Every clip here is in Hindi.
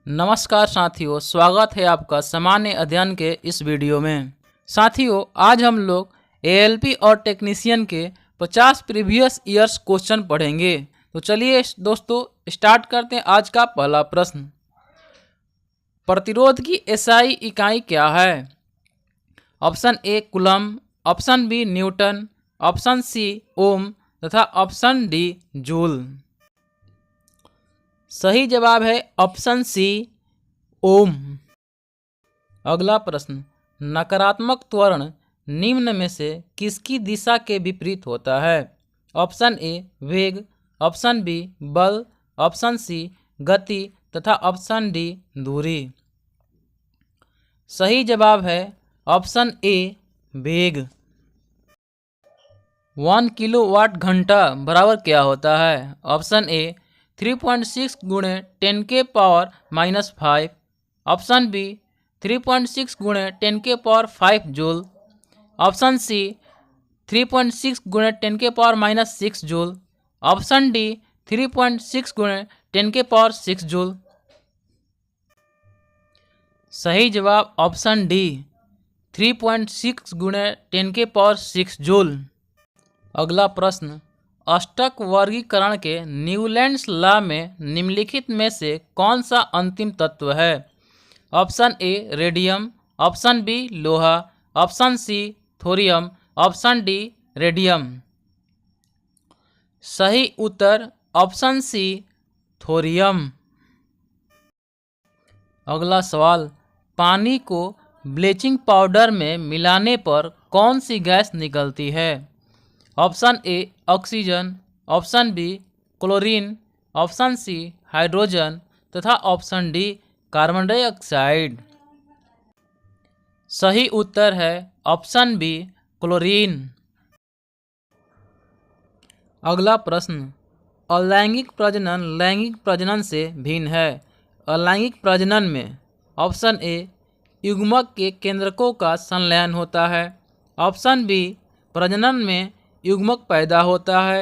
नमस्कार साथियों, स्वागत है आपका सामान्य अध्ययन के इस वीडियो में। साथियों, आज हम लोग एएलपी और टेक्नीशियन के 50 प्रीवियस ईयर्स क्वेश्चन पढ़ेंगे। तो चलिए दोस्तों स्टार्ट करते हैं। आज का पहला प्रश्न, प्रतिरोध की एसआई इकाई क्या है? Option A coulomb, option B newton, option C ohm तथा ऑप्शन डी जूल। सही जवाब है ऑप्शन सी ओम। अगला प्रश्न, नकारात्मक त्वरण निम्न में से किसकी दिशा के विपरीत होता है? ऑप्शन ए वेग, ऑप्शन बी बल, ऑप्शन सी गति तथा ऑप्शन डी दूरी। सही जवाब है ऑप्शन ए वेग। 1 किलोवाट घंटा बराबर क्या होता है? ऑप्शन ए 3.6 गुणे 10 के पावर -5, ऑप्शन बी 3.6 गुणे 10 के पावर 5 जूल, ऑप्शन सी 3.6 गुणे 10 के पावर -6 जूल, ऑप्शन डी 3.6 गुणे 10 के पावर 6 जूल। सही जवाब ऑप्शन डी 3.6 गुणे 10 के पावर 6 जूल। अगला प्रश्न, अष्टक वर्गीकरण के न्यूलैंड्स लॉ में निम्नलिखित में से कौन सा अंतिम तत्व है? Option A radium, option B लोहा, option C thorium, option D radium. सही उत्तर ऑप्शन सी थोरियम। अगला सवाल, पानी को ब्लीचिंग पाउडर में मिलाने पर कौन सी गैस निकलती है? Option A oxygen, option B chlorine, option C hydrogen तथा ऑप्शन डी कार्बन डाइऑक्साइड। सही उत्तर है ऑप्शन बी क्लोरीन। अगला प्रश्न, अलैंगिक प्रजनन लैंगिक प्रजनन से भिन्न है। अलैंगिक प्रजनन में ऑप्शन ए युग्मक के केंद्रकों का संलयन होता है, ऑप्शन बी प्रजनन में युग्मक पैदा होता है,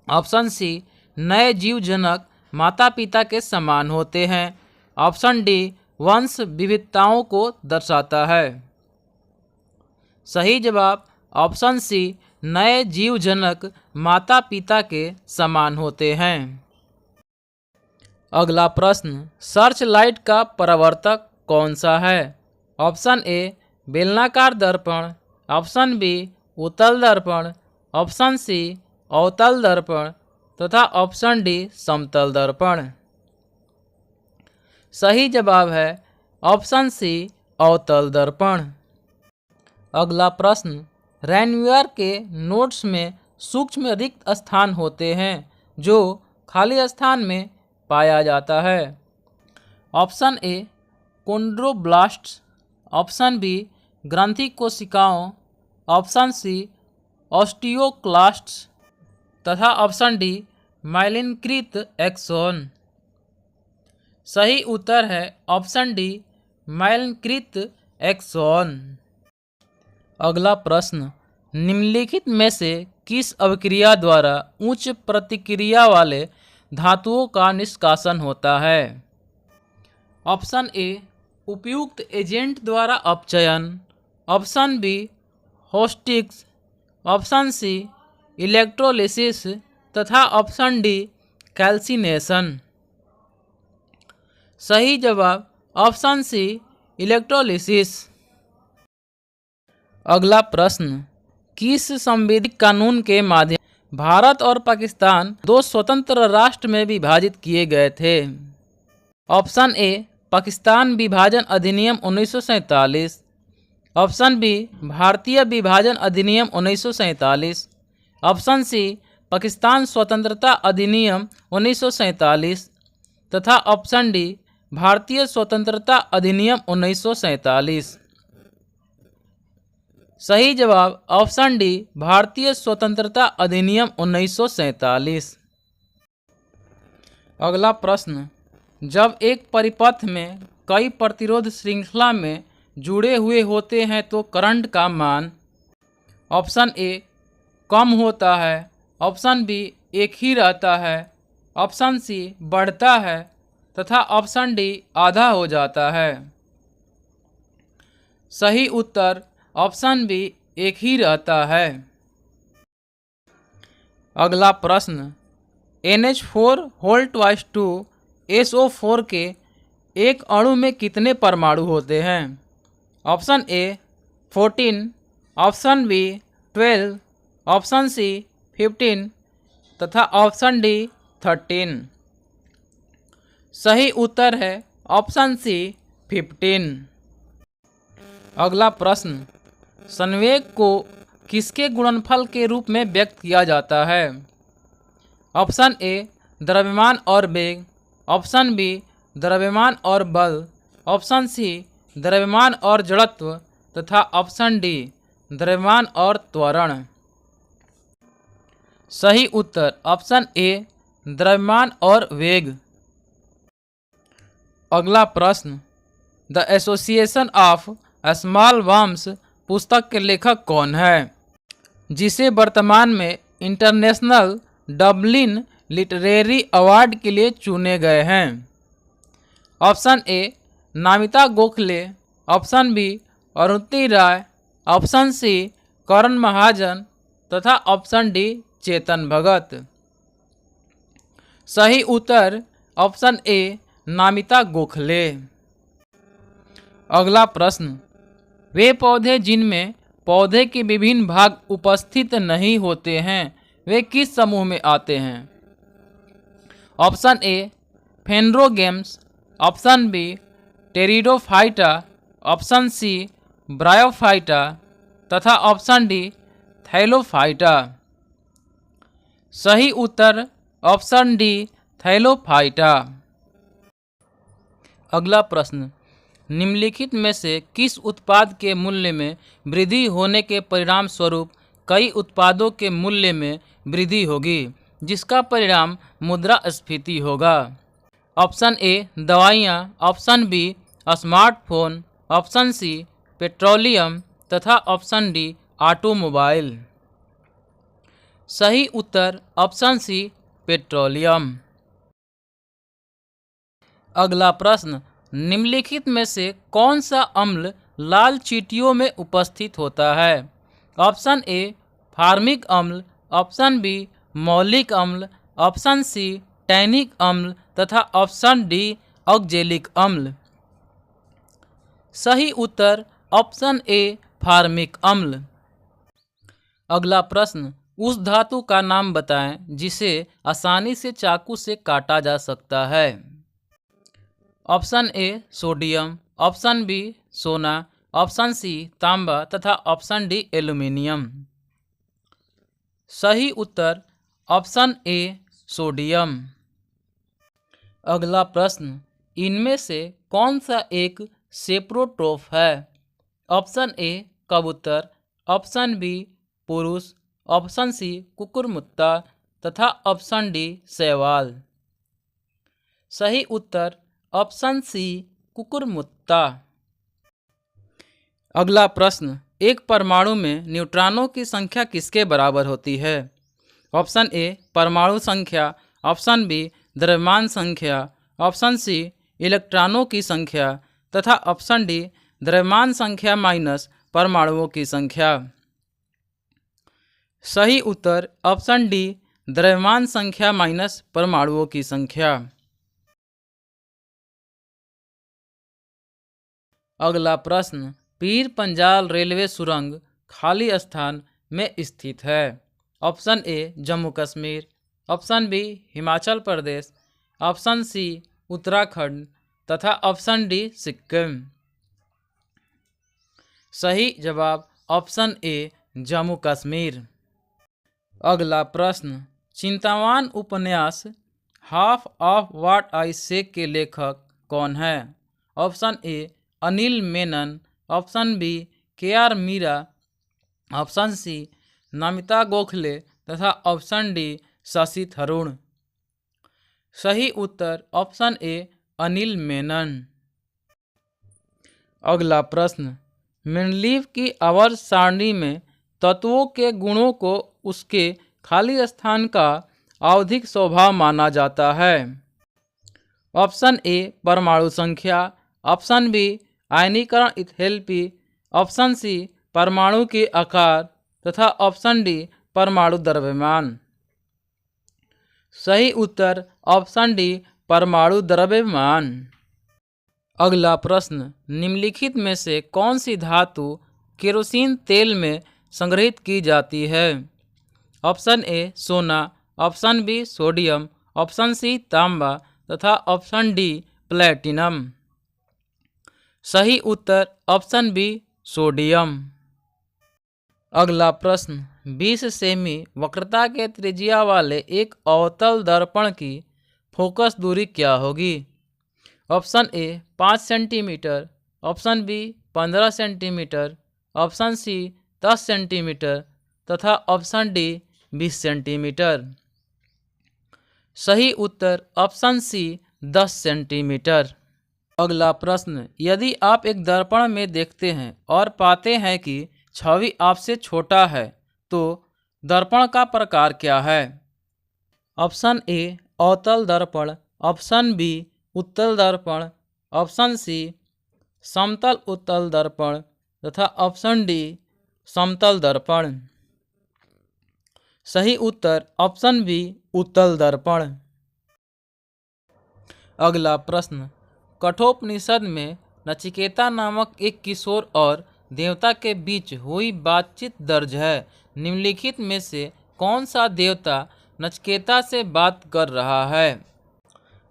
ऑप्शन सी नए जीव जनक माता पिता के समान होते हैं, ऑप्शन डी वंश विविधताओं को दर्शाता है। सही जवाब ऑप्शन सी नए जीव जनक माता पिता के समान होते हैं। अगला प्रश्न, सर्च लाइट का परावर्तक कौन सा है? ऑप्शन ए बेलनाकार दर्पण, ऑप्शन बी उत्तल दर्पण, ऑप्शन सी अवतल दर्पण तथा ऑप्शन डी समतल दर्पण। सही जवाब है ऑप्शन सी अवतल दर्पण। अगला प्रश्न, रैनवीयर के नोड्स में सूक्ष्म रिक्त स्थान होते हैं जो खाली स्थान में पाया जाता है। ऑप्शन ए कोन्ड्रोब्लास्ट्स, ऑप्शन बी ग्रंथि कोशिकाओं, ऑप्शन सी ऑस्टियोक्लास्ट्स तथा ऑप्शन डी माइलिनकृत एक्सोन। सही उत्तर है ऑप्शन डी माइलिनकृत एक्सोन। अगला प्रश्न, निम्नलिखित में से किस अभिक्रिया द्वारा उच्च प्रतिक्रिया वाले धातुओं का निष्कासन होता है? ऑप्शन ए उपयुक्त एजेंट द्वारा अपचयन, ऑप्शन बी हॉस्टिक्स, ऑप्शन सी इलेक्ट्रोलिसिस तथा ऑप्शन डी कैल्सिनेशन। सही जवाब ऑप्शन सी इलेक्ट्रोलिसिस। अगला प्रश्न, किस संवैधानिक कानून के माध्यम भारत और पाकिस्तान दो स्वतंत्र राष्ट्र में विभाजित किए गए थे? ऑप्शन ए पाकिस्तान विभाजन अधिनियम 1947, ऑप्शन बी भारतीय विभाजन अधिनियम 1947, ऑप्शन सी पाकिस्तान स्वतंत्रता अधिनियम 1947 तथा ऑप्शन डी भारतीय स्वतंत्रता अधिनियम 1947। सही जवाब ऑप्शन डी भारतीय स्वतंत्रता अधिनियम 1947। अगला प्रश्न, जब एक परिपथ में कई प्रतिरोध श्रृंखला में जुड़े हुए होते हैं तो करंट का मान? ऑप्शन ए कम होता है, ऑप्शन बी एक ही रहता है, ऑप्शन सी बढ़ता है तथा ऑप्शन डी आधा हो जाता है। सही उत्तर ऑप्शन बी एक ही रहता है। अगला प्रश्न, NH4 whole twice to SO4 के एक अणु में कितने परमाणु होते हैं? Option A 14, option B 12, option C 15 तथा ऑप्शन डी 13। सही उत्तर है ऑप्शन सी 15। अगला प्रश्न, संवेग को किसके गुणनफल के रूप में व्यक्त किया जाता है? ऑप्शन ए द्रव्यमान और वेग, ऑप्शन बी द्रव्यमान और बल, ऑप्शन सी द्रव्यमान और जड़त्व तथा ऑप्शन डी द्रव्यमान और त्वरण। सही उत्तर ऑप्शन ए द्रव्यमान और वेग। अगला प्रश्न, the association of small worms पुस्तक के लेखक कौन है, जिसे वर्तमान में इंटरनेशनल डबलिन लिटरेरी अवार्ड के लिए चुने गए हैं? Option A Namita Gokhale, option B Arundhati Roy, option C Karan Mahajan तथा ऑप्शन डी चेतन भगत। सही उत्तर ऑप्शन ए नामिता गोखले। अगला प्रश्न, वे पौधे जिनमें पौधे के विभिन्न भाग उपस्थित नहीं होते हैं वे किस समूह में आते हैं? Option A phanerogams, option B pteridophyta, option C bryophyta तथा ऑप्शन डी थैलोफाइटा। सही उत्तर ऑप्शन डी थैलोफाइटा। अगला प्रश्न, निम्नलिखित में से किस उत्पाद के मूल्य में वृद्धि होने के परिणाम स्वरूप कई उत्पादों के मूल्य में वृद्धि होगी, जिसका परिणाम मुद्रास्फीति होगा? ऑप्शन ए दवाइयाँ, option B smartphone, option C petroleum तथा ऑप्शन डी ऑटोमोबाइल। सही उत्तर ऑप्शन सी पेट्रोलियम। अगला प्रश्न, निम्नलिखित में से कौन सा अम्ल लाल चींटियों में उपस्थित होता है? ऑप्शन ए फार्मिक अम्ल, ऑप्शन बी मौलिक अम्ल, ऑप्शन सी टैनिक अम्ल तथा ऑप्शन डी ऑक्जेलिक अम्ल। सही उत्तर ऑप्शन ए फार्मिक अम्ल। अगला प्रश्न, उस धातु का नाम बताएं जिसे आसानी से चाकू से काटा जा सकता है? Option A sodium, option B सोना, ऑप्शन सी तांबा तथा ऑप्शन डी एल्यूमिनियम। सही उत्तर ऑप्शन ए सोडियम। अगला प्रश्न, इनमें से कौन सा एक सेप्रोट्रोफ है? ऑप्शन ए कबूतर, ऑप्शन बी पुरुष, ऑप्शन सी कुकुरमुत्ता तथा ऑप्शन डी शैवाल। सही उत्तर ऑप्शन सी कुकुरमुत्ता। अगला प्रश्न, एक परमाणु में न्यूट्रॉनों की संख्या किसके बराबर होती है? ऑप्शन ए परमाणु संख्या, ऑप्शन बी द्रव्यमान संख्या, ऑप्शन सी इलेक्ट्रॉनों की संख्या तथा ऑप्शन डी द्रव्यमान संख्या माइनस परमाणुओं की संख्या। सही उत्तर ऑप्शन डी द्रव्यमान संख्या माइनस परमाणुओं की संख्या। अगला प्रश्न, पीर पंजाल रेलवे सुरंग खाली स्थान में स्थित है? Option A Jammu Kashmir, option B Himachal Pradesh, option C Uttarakhand तथा ऑप्शन डी सिक्किम। सही जवाब ऑप्शन ए जम्मू कश्मीर। अगला प्रश्न, चिंतावान उपन्यास हाफ ऑफ व्हाट आई से के लेखक कौन है? Option A Anil Menon, option B KR Meera, option C Namita Gokhale तथा ऑप्शन डी शशि थरूर। सही उत्तर ऑप्शन ए अनिल मेनन। अगला प्रश्न, मेंडलीव की आवर्त सारणी में तत्वों के गुणों को उसके खाली स्थान का आवधिक स्वभाव माना जाता है? ऑप्शन ए परमाणु संख्या, ऑप्शन बी आयनीकरण इथैल्पी, ऑप्शन सी परमाणु के आकार तथा ऑप्शन डी परमाणु द्रव्यमान। सही उत्तर ऑप्शन डी परमाणु द्रव्यमान। अगला प्रश्न, निम्नलिखित में से कौन सी धातु केरोसिन तेल में संग्रहित की जाती है? ऑप्शन ए सोना, option B sodium, option C तांबा तथा ऑप्शन डी प्लैटिनम। सही उत्तर ऑप्शन बी सोडियम। अगला प्रश्न, 20 सेमी वक्रता के त्रिज्या वाले एक अवतल दर्पण की फोकस दूरी क्या होगी? Option A 5 centimetre, option B 15 centimetre, option C 10 centimetre तथा ऑप्शन डी 20 सेंटीमीटर। सही उत्तर ऑप्शन सी 10 सेंटीमीटर। अगला प्रश्न, यदि आप एक दर्पण में देखते हैं और पाते हैं कि छवि आपसे छोटा है तो दर्पण का प्रकार क्या है? ऑप्शन ए अवतल दर्पण, ऑप्शन बी उत्तल दर्पण, ऑप्शन सी समतल उत्तल दर्पण तथा ऑप्शन डी समतल दर्पण। सही उत्तर ऑप्शन बी उत्तल दर्पण। अगला प्रश्न, कठोपनिषद में नचिकेता नामक एक किशोर और देवता के बीच हुई बातचीत दर्ज है। निम्नलिखित में से कौन सा देवता नचिकेता से बात कर रहा है?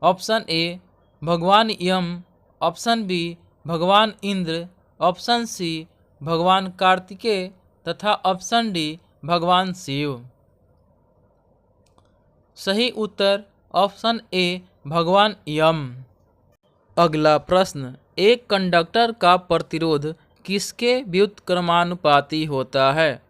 ऑप्शन ए भगवान यम, ऑप्शन बी भगवान इंद्र, ऑप्शन सी भगवान कार्तिकेय तथा ऑप्शन डी भगवान शिव। सही उत्तर ऑप्शन ए भगवान यम। अगला प्रश्न, एक कंडक्टर का प्रतिरोध किसके व्युत्क्रमानुपाती होता है?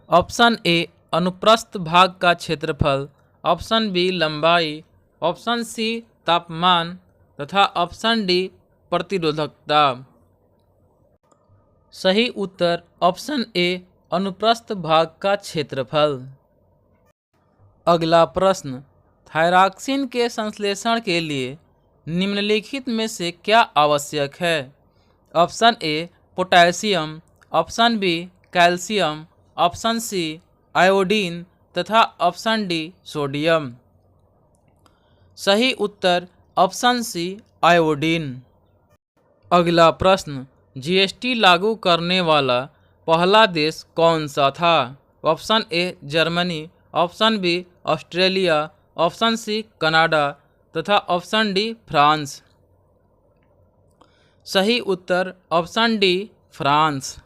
ऑप्शन ए अनुप्रस्थ भाग का क्षेत्रफल, ऑप्शन बी लंबाई, ऑप्शन सी तापमान तथा ऑप्शन डी प्रतिरोधकता। सही उत्तर ऑप्शन ए अनुप्रस्थ भाग का क्षेत्रफल। अगला प्रश्न, थायरॉक्सिन के संश्लेषण के लिए निम्नलिखित में से क्या आवश्यक है? Option A potassium, option B calcium, option C iodine तथा ऑप्शन डी सोडियम। सही उत्तर ऑप्शन सी आयोडीन। अगला प्रश्न, जीएसटी लागू करने वाला पहला देश कौन सा था? Option A Germany, option B Australia, option C Canada तथा ऑप्शन डी फ्रांस। सही उत्तर ऑप्शन डी फ्रांस।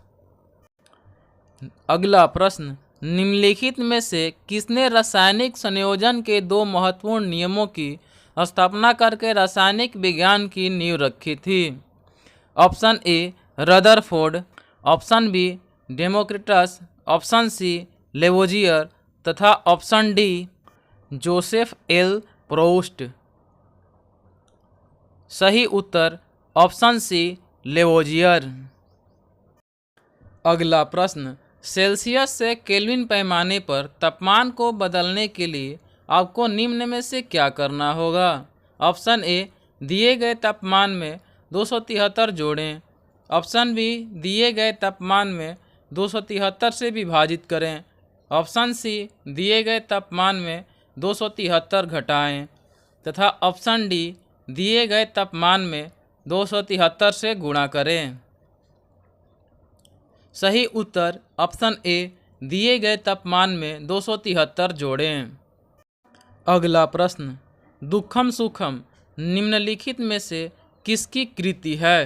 अगला प्रश्न, निम्नलिखित में से किसने रासायनिक संयोजन के दो महत्वपूर्ण नियमों की स्थापना करके रासायनिक विज्ञान की नींव रखी थी? Option A Rutherford, option B Democritus, option C Lavoisier तथा option D Joseph L Proust. सही उत्तर ऑप्शन सी लेवोजियर। अगला प्रश्न, सेल्सियस से केल्विन पैमाने पर तापमान को बदलने के लिए आपको निम्न में से क्या करना होगा? ऑप्शन ए दिए गए तापमान में 273 जोड़ें, ऑप्शन बी दिए गए तापमान में 273 से विभाजित करें, ऑप्शन सी दिए गए तापमान में 273 घटाएं तथा ऑप्शन डी दिए गए तापमान में 273 से गुणा करें। सही उत्तर ऑप्शन ए दिए गए तापमान में 273 जोड़ें। अगला प्रश्न, दुखम सुखम निम्नलिखित में से किसकी कृति है?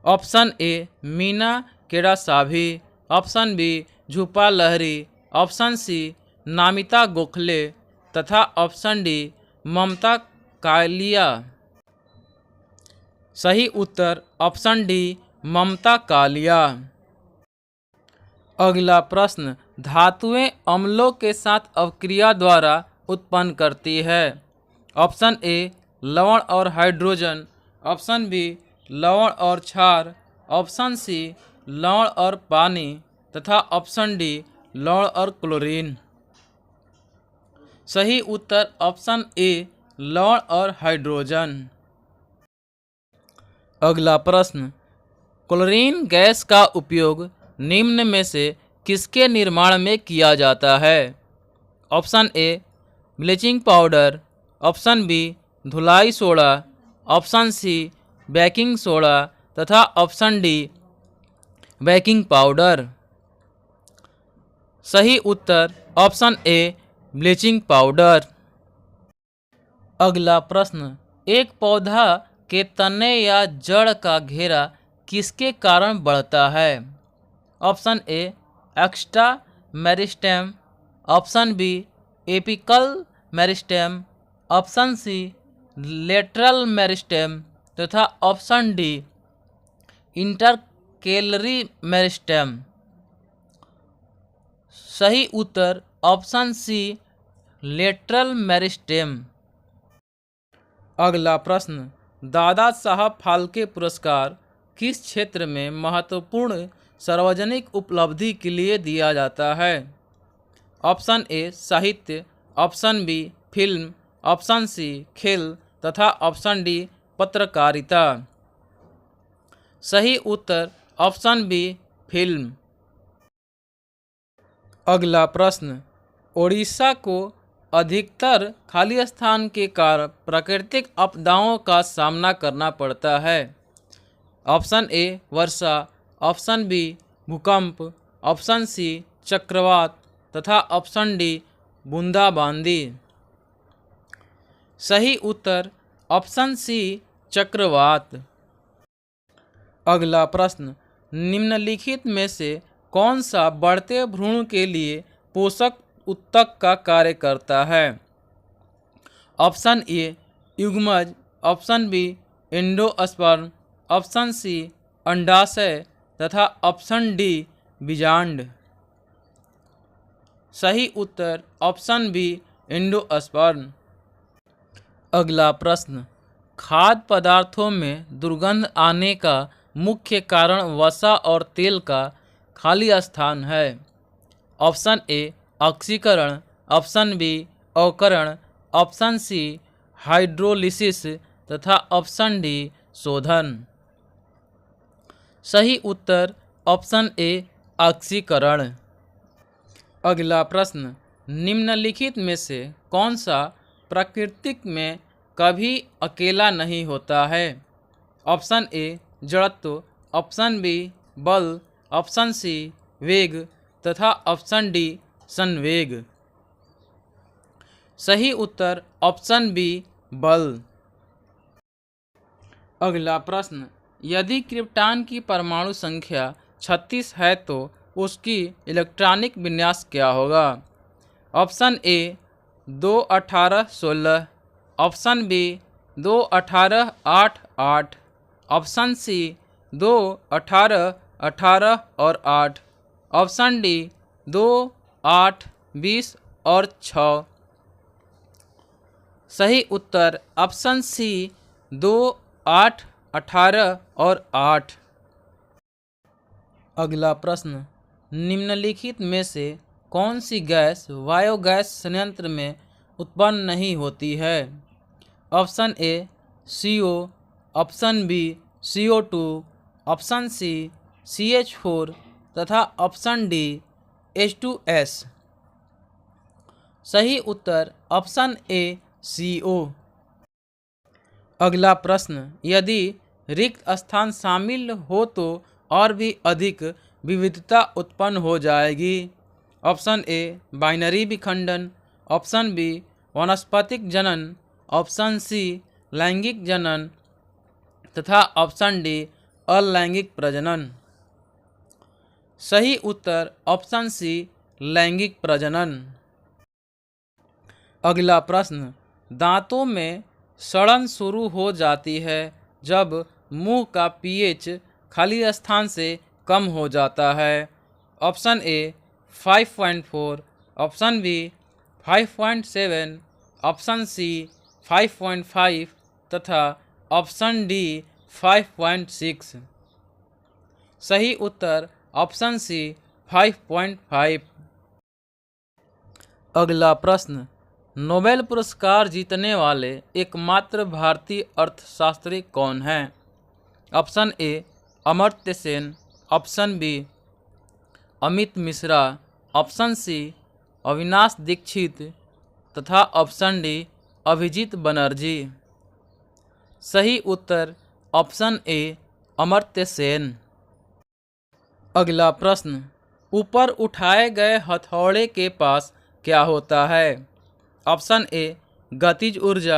Option A Meena Kandasamy, option B Jhumpa Lahiri, option C Namita Gokhale तथा ऑप्शन डी ममता कालिया। सही उत्तर ऑप्शन डी ममता कालिया। अगला प्रश्न, धातुएं अम्लों के साथ अवक्रिया द्वारा उत्पन्न करती है। ऑप्शन ए लवण और हाइड्रोजन, ऑप्शन बी लवण और क्षार, ऑप्शन सी लवण और पानी तथा ऑप्शन डी लवण और क्लोरीन। सही उत्तर ऑप्शन ए लौह और हाइड्रोजन। अगला प्रश्न, क्लोरीन गैस का उपयोग निम्न में से किसके निर्माण में किया जाता है? Option A bleaching powder, option B धुलाई soda, option C baking soda तथा ऑप्शन डी बेकिंग पाउडर। सही उत्तर ऑप्शन ए ब्लीचिंग पाउडर। अगला प्रश्न, एक पौधा के तने या जड़ का घेरा किसके कारण बढ़ता है? Option A extra meristem, option B apical meristem, option C lateral meristem तथा ऑप्शन डी इंटरकेलरी मेरिस्टेम। सही उत्तर ऑप्शन सी लेटरल मेरिस्टेम। अगला प्रश्न, दादा साहब फाल्के पुरस्कार किस क्षेत्र में महत्वपूर्ण सार्वजनिक उपलब्धि के लिए दिया जाता है? ऑप्शन ए साहित्य, option B film, option C खेल तथा ऑप्शन डी पत्रकारिता। सही उत्तर ऑप्शन बी फिल्म। अगला प्रश्न, ओडिशा को अधिकतर खाली स्थान के कारण प्राकृतिक आपदाओं का सामना करना पड़ता है। ऑप्शन ए वर्षा, ऑप्शन बी भूकंप, ऑप्शन सी चक्रवात तथा ऑप्शन डी बूंदाबांदी। सही उत्तर ऑप्शन सी चक्रवात। अगला प्रश्न, निम्नलिखित में से कौन सा बढ़ते भ्रूण के लिए पोषक उत्तक का कार्य करता है? ऑप्शन ए युग्मज, option B endosperm, option C अंडाशय तथा ऑप्शन डी बीजांड। सही उत्तर ऑप्शन बी एंडोस्पर्म। अगला प्रश्न, खाद्य पदार्थों में दुर्गंध आने का मुख्य कारण वसा और तेल का खाली स्थान है। ऑप्शन ए ऑक्सीकरण, ऑप्शन बी अवकरण, ऑप्शन सी हाइड्रोलिसिस तथा ऑप्शन डी शोधन। सही उत्तर ऑप्शन ए ऑक्सीकरण। अगला प्रश्न, निम्नलिखित में से कौन सा प्राकृतिक में कभी अकेला नहीं होता है? ऑप्शन ए जड़त्व, ऑप्शन बी बल, ऑप्शन सी वेग तथा ऑप्शन डी संवेग। सही उत्तर ऑप्शन बी बल। अगला प्रश्न, यदि क्रिप्टॉन की परमाणु संख्या 36 है तो उसकी इलेक्ट्रॉनिक विन्यास क्या होगा? Option A 2 18 16, option B 2 18 8 8, option C 2 18 18 और 8, ऑप्शन डी 2 8 20 और 6। सही उत्तर ऑप्शन सी 2 8 18 और 8। अगला प्रश्न, निम्नलिखित में से कौन सी गैस बायोगैस संयंत्र में उत्पन्न नहीं होती है? Option A CO, option B CO2, option C CH4 तथा ऑप्शन डी H2S। सही उत्तर ऑप्शन ए CO। अगला प्रश्न, यदि रिक्त स्थान शामिल हो तो और भी अधिक विविधता उत्पन्न हो जाएगी। ऑप्शन ए बाइनरी विखंडन, ऑप्शन बी वानस्पतिक जनन, ऑप्शन सी लैंगिक जनन तथा ऑप्शन डी अलैंगिक प्रजनन। सही उत्तर ऑप्शन सी लैंगिक प्रजनन। अगला प्रश्न, दांतों में सड़न शुरू हो जाती है जब मुंह का pH खाली स्थान से कम हो जाता है। Option A 5.4, option B 5.7, option C 5.5 तथा ऑप्शन डी 5.6। सही उत्तर ऑप्शन सी 5.5। अगला प्रश्न, नोबेल पुरस्कार जीतने वाले एकमात्र भारतीय अर्थशास्त्री कौन हैं? Option A Amartya Sen, option B Amit Mishra, option C Avinash Dixit तथा ऑप्शन डी अभिजीत बनर्जी। सही उत्तर ऑप्शन ए अमर्त्य सेन। अगला प्रश्न, ऊपर उठाए गए हथौड़े के पास क्या होता है? ऑप्शन ए गतिज ऊर्जा,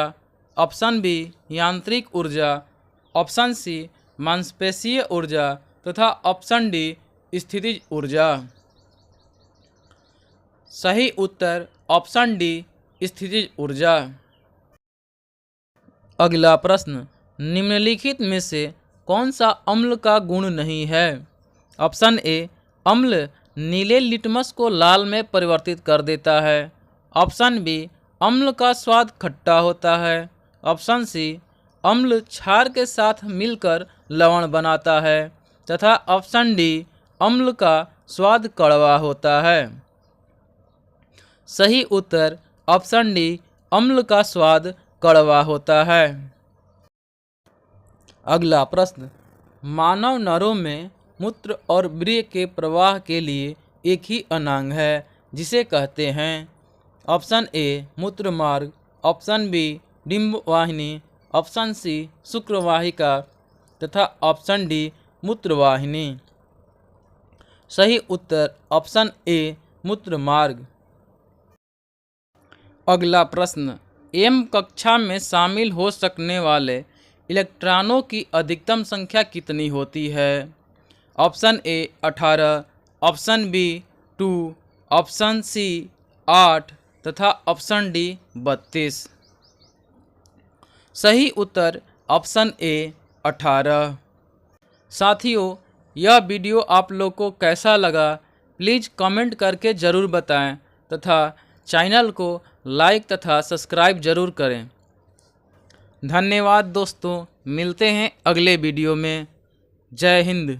ऑप्शन बी यांत्रिक ऊर्जा, ऑप्शन सी मांसपेशीय ऊर्जा तथा ऑप्शन डी स्थितिज ऊर्जा। सही उत्तर ऑप्शन डी स्थितिज ऊर्जा। अगला प्रश्न, निम्नलिखित में से कौन सा अम्ल का गुण नहीं है? ऑप्शन ए अम्ल नीले लिटमस को लाल में परिवर्तित कर देता है, ऑप्शन बी अम्ल का स्वाद खट्टा होता है, ऑप्शन सी अम्ल क्षार के साथ मिलकर लवण बनाता है तथा ऑप्शन डी अम्ल का स्वाद कड़वा होता है। सही उत्तर ऑप्शन डी अम्ल का स्वाद कड़वा होता है। अगला प्रश्न, मानव नरों में मूत्र और वीर्य के प्रवाह के लिए एक ही अनांग है जिसे कहते हैं? ऑप्शन ए मूत्र मार्ग, ऑप्शन बी डिंब वाहिनी, ऑप्शन सी शुक्रवाहिका तथा ऑप्शन डी मूत्रवाहिनी। सही उत्तर ऑप्शन ए मूत्र मार्ग। अगला प्रश्न, एम कक्षा में शामिल हो सकने वाले इलेक्ट्रॉनों की अधिकतम संख्या कितनी होती है? Option A 18, option B 2, option C 8 तथा ऑप्शन डी 32। सही उत्तर ऑप्शन ए 18। साथियों, यह वीडियो आप लोग को कैसा लगा प्लीज़ कमेंट करके ज़रूर बताएं तथा चैनल को लाइक तथा सब्सक्राइब ज़रूर करें। धन्यवाद दोस्तों, मिलते हैं अगले वीडियो में। जय हिंद।